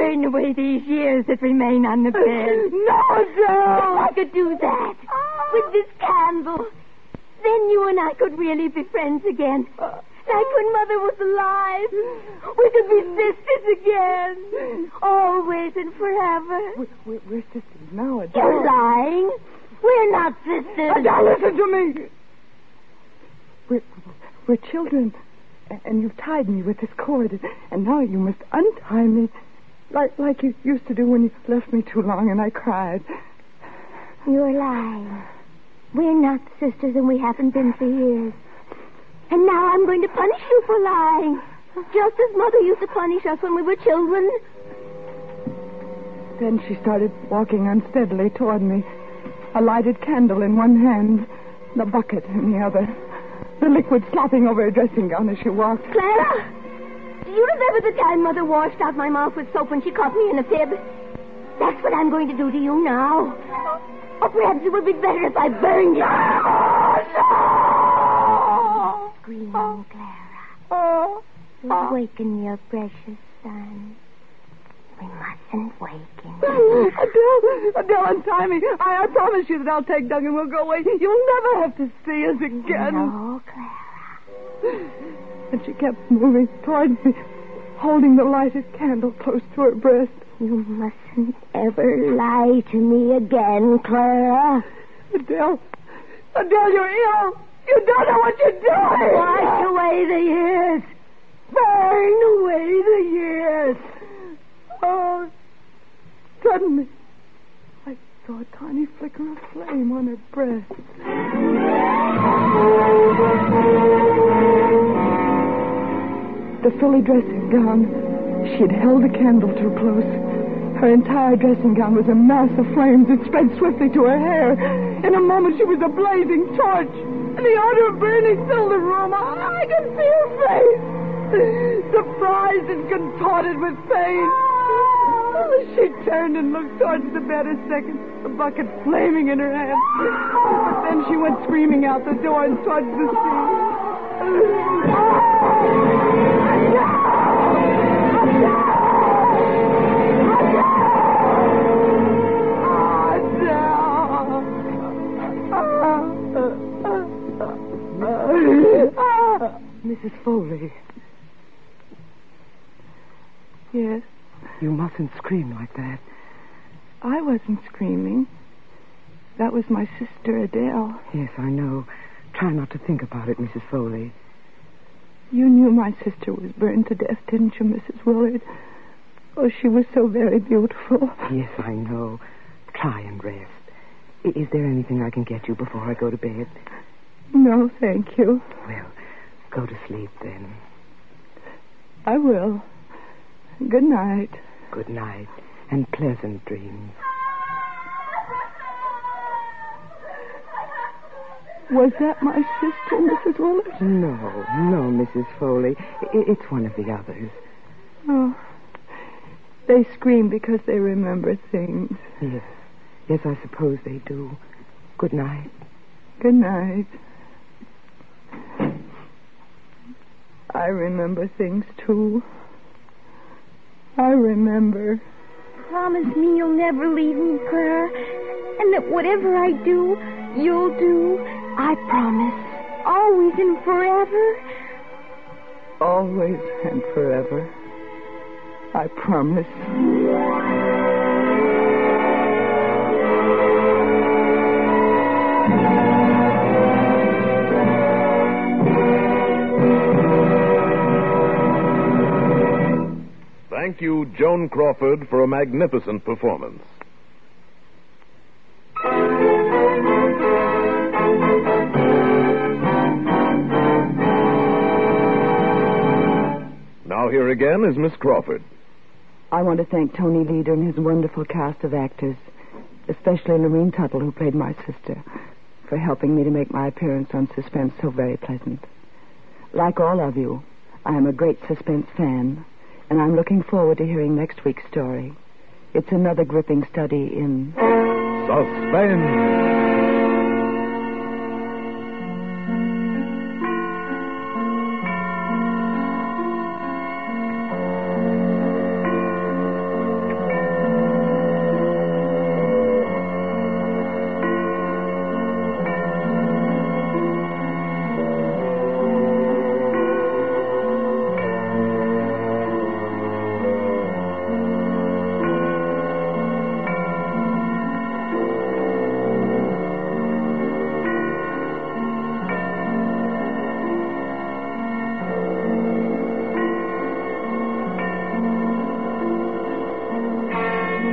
burn away these years that remain on the bed. No, Joe! I could do that with this candle. Then you and I could really be friends again. Like when Mother was alive. We could be sisters again. Always and forever. We're sisters now, Adele. You're lying. We're not sisters. Adele, listen to me. We're children. And you've tied me with this cord. And now you must untie me. Like you used to do when you left me too long and I cried. You're lying. We're not sisters and we haven't been for years. And now I'm going to punish you for lying. Just as Mother used to punish us when we were children. Then she started walking unsteadily toward me. A lighted candle in one hand, the bucket in the other. The liquid slopping over her dressing gown as she walked. Clara! Do you remember the time Mother washed out my mouth with soap when she caught me in a fib? That's what I'm going to do to you now. Or perhaps it would be better if I burned you. Scream, Clara. Waken your precious son. We mustn't waken him. Adele, untie me. I promise you that I'll take Doug and we'll go away. You'll never have to see us again. No, Clara. And she kept moving towards me, holding the lighted candle close to her breast. You mustn't ever lie to me again, Clara. Adele, you're ill. You don't know what you're doing. Wash away the years. Burn away the years. Oh, suddenly, I saw a tiny flicker of flame on her breast. The frilly dressing gown, she'd held the candle too close. Her entire dressing gown was a mass of flames that spread swiftly to her hair. In a moment, she was a blazing torch, and the odor of burning filled the room. I could see her face, surprised and contorted with pain. She turned and looked towards the bed a second, the bucket flaming in her hand. But then she went screaming out the door and towards the sea. Mrs. Foley. Yes? You mustn't scream like that. I wasn't screaming. That was my sister, Adele. Yes, I know. Try not to think about it, Mrs. Foley. You knew my sister was burned to death, didn't you, Mrs. Willard? Oh, she was so very beautiful. Yes, I know. Try and rest. Is there anything I can get you before I go to bed? No, thank you. Well, go to sleep then. I will. Good night. Good night, and pleasant dreams. Was that my sister, Mrs. Willard? No, Mrs. Foley. It's one of the others. Oh. They scream because they remember things. Yes, I suppose they do. Good night. Good night. I remember things, too. I remember. Promise me you'll never leave me, Clara. And that whatever I do, you'll do. I promise. Always and forever. Always and forever. I promise. Thank you, Joan Crawford, for a magnificent performance. Now here again is Miss Crawford. I want to thank Tony Leader and his wonderful cast of actors, especially Lorene Tuttle, who played my sister, for helping me to make my appearance on Suspense so very pleasant. Like all of you, I am a great Suspense fan, and I'm looking forward to hearing next week's story. It's another gripping study in Suspense.